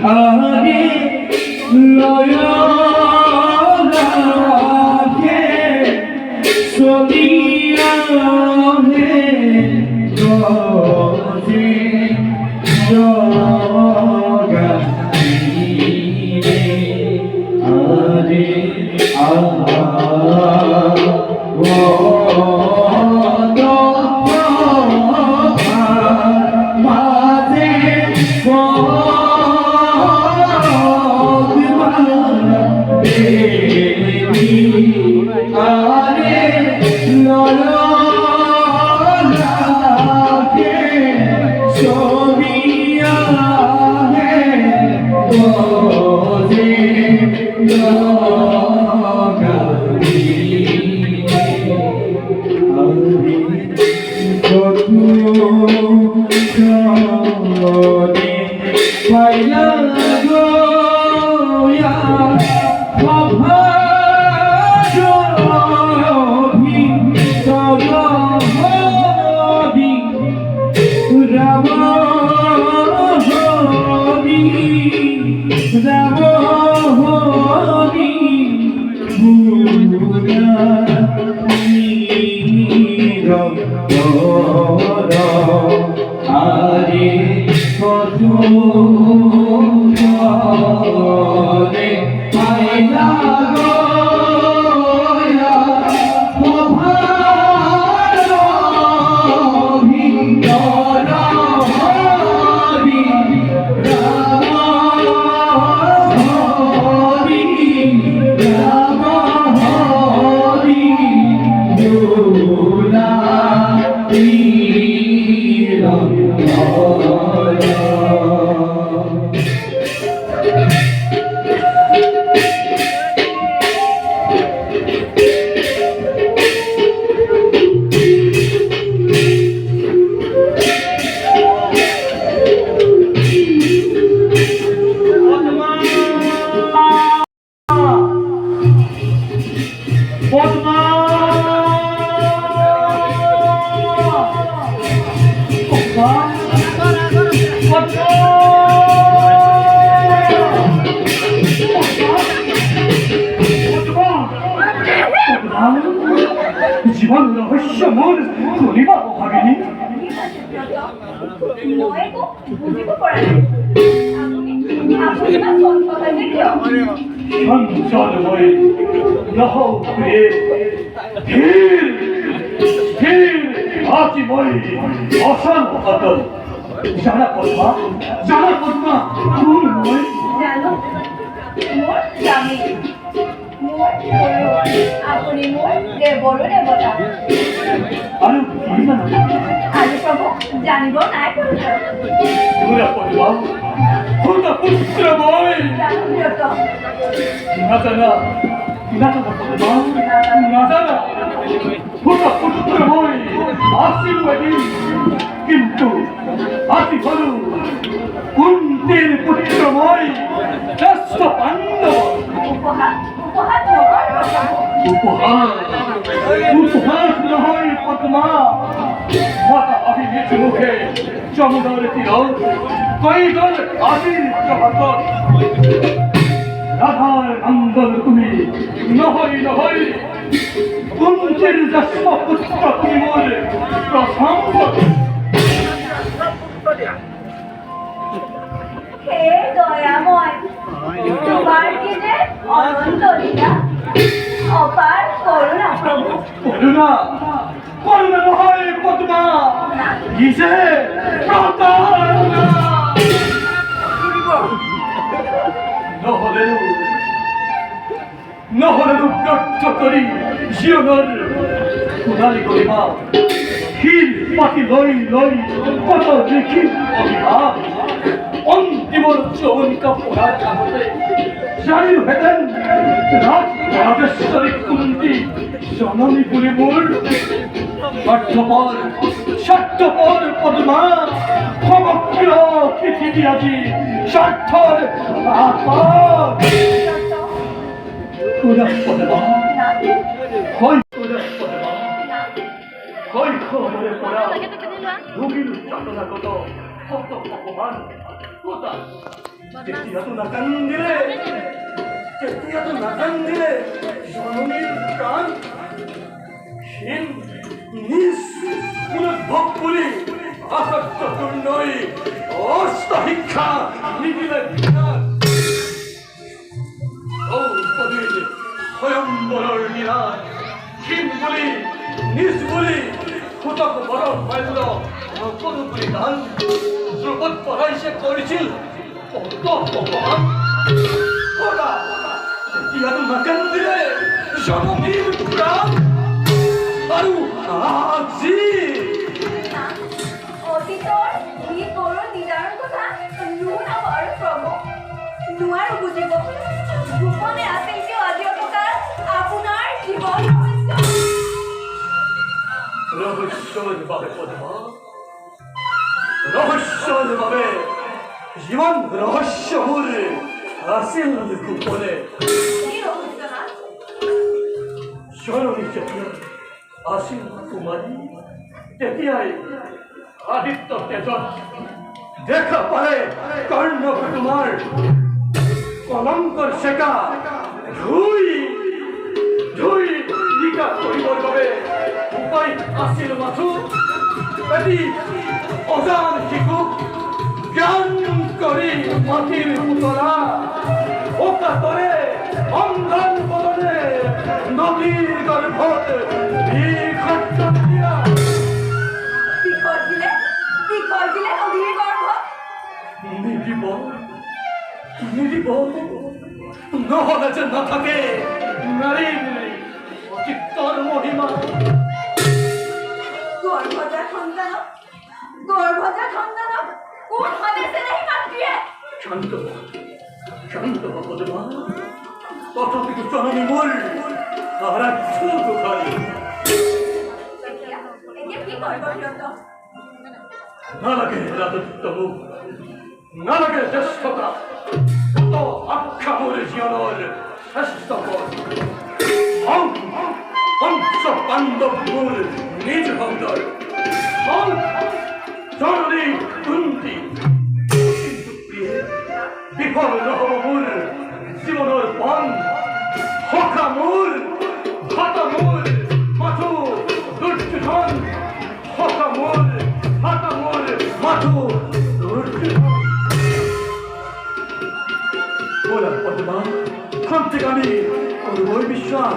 আরে লয়লাকে চলিয়া হে গজে জগাইরে আরে জীবন রহস্য মোর শুনিব ভাবিনি সঞ্চলময় নহরে ধীর ধীর আচিময় অসল অতল জানা পদ্মা কোন মই জানো মোর স্বামী মোর আপনি মোর দেবর দেবতা আৰু কি জানো আজি প্রভু জানিব নাই পুরা পদ্মা পুরা পুত্র মই জানো বিরত নাজানা পদ্মা নাজানা পুরা পুত্র মই আশীর্বাদী কিন্তু আতি হল কুন্তির পুত্র মই শ্রেষ্ঠ পাণ্ডব উপহার উপহার নগর উপহার নহয় পদ্মা মাতা অভিনীত মুখে চমুদার তীর কৈগল আদির জগত রাধার নন্দন তুমি নহয় কুন্তির জ্যেষ্ঠ পুত্র তুমি মোর প্রসঙ্গ হে দয়াময় তোমার কি যে অনন্ত লীলা অপার করুণা প্রভু করুণা নহয় পদ্মা কিসে প্রতারণা নহলেও ব্যর্থ করি জীবনের সোণালী গরিমা ক্ষীর পাখি লই কত দেখি অভিভাব অন্তিম চৌনিকা পোড়ার কাগজে জানি হেতেন রাজেশ্বরী কুন্তি জননী পুরী মোর স্বার্থপর পদ্মা সমগ্র পৃথিবী আজি স্বার্থর পদ্মা হয় খবরে পড়া রোগীর যাতনা কত কত অপমান কত কথা তেতিয়াতো নাকান্দিলে জননীৰ প্ৰাণ হীন নিজ পুনৰ্ভৱ বুলি আসক্তপূৰ্ণই অস্ত শিক্ষা নিদিলে দ্ৰৌপদীৰ স্বয়ম্বৰৰ দিনাত হীন বুলি নিজ বুলি সুতক বৰৰ মাল্য নকৰো বুলি দান দ্ৰুপদ পঢ়াইছে কৰিছিল অপমান তেতিয়াতো নাকান্দিলে জননীৰ প্ৰাণ আৰু আজি অতীতৰ ই কৰুণ নিদাৰুণ কথা নোৱাৰো প্ৰভু নোৱাৰো বুজিব গোপনে আছিল কিয় আজি অপকাৰ আপোনাৰ জীৱন ৰহস্যৰ বাবে পদ্মা ৰহস্যৰ বাবে জীৱন ৰহস্যবোৰ আছিল গোপনে জননী যেতিয়া আছিল কুমাৰী তেতিয়াই আদিত্য তেজত দেখা পালে কৰ্ণক তোমাৰ কলংকৰ চেকা ধুই নিকা কৰিবৰ বাবে উপায় আছিল মাথো এটি অজান শিশুক জ্ঞান কৰি মাটিৰ পুতলা অকাতৰে অন্ধন বদনে নদীৰ গৰ্ভত বিষত দিয়া বিষৰ দিলে নদীৰ গৰ্ভত নিদিব নহলে যে নাথাকে নাৰীৰ অচিত্তৰ মহিমা গৰ্ভজাত সন্তানক কোন সদেশে নাহি মাতৃয়ে শান্ত পদ্মা তথাপিতো জননী মোৰ আৰাধ্য গোসাঁী এতিয়া কি কৰিব সিহঁত নালাগে ৰাজত্ব মোক নালাগে জ্যেষ্ঠতা আখ্যা মোৰ জীৱনৰ শ্ৰেষ্ঠ পদ হংস পাণ্ডৱ মোৰ নিজ ভক্তৰ জননী কুন্তি কিন্তু প্ৰিয়ে বিফল নহব মোৰ জীৱনৰ বন সখা মোৰ ভাতা মোৰ মাথো দুৰ্যোধন সখা মোৰ ভাতা মোৰ মাথো দুৰ্যোধন বলা পদ্মা খন্তেক আমি করবই বিশ্বাস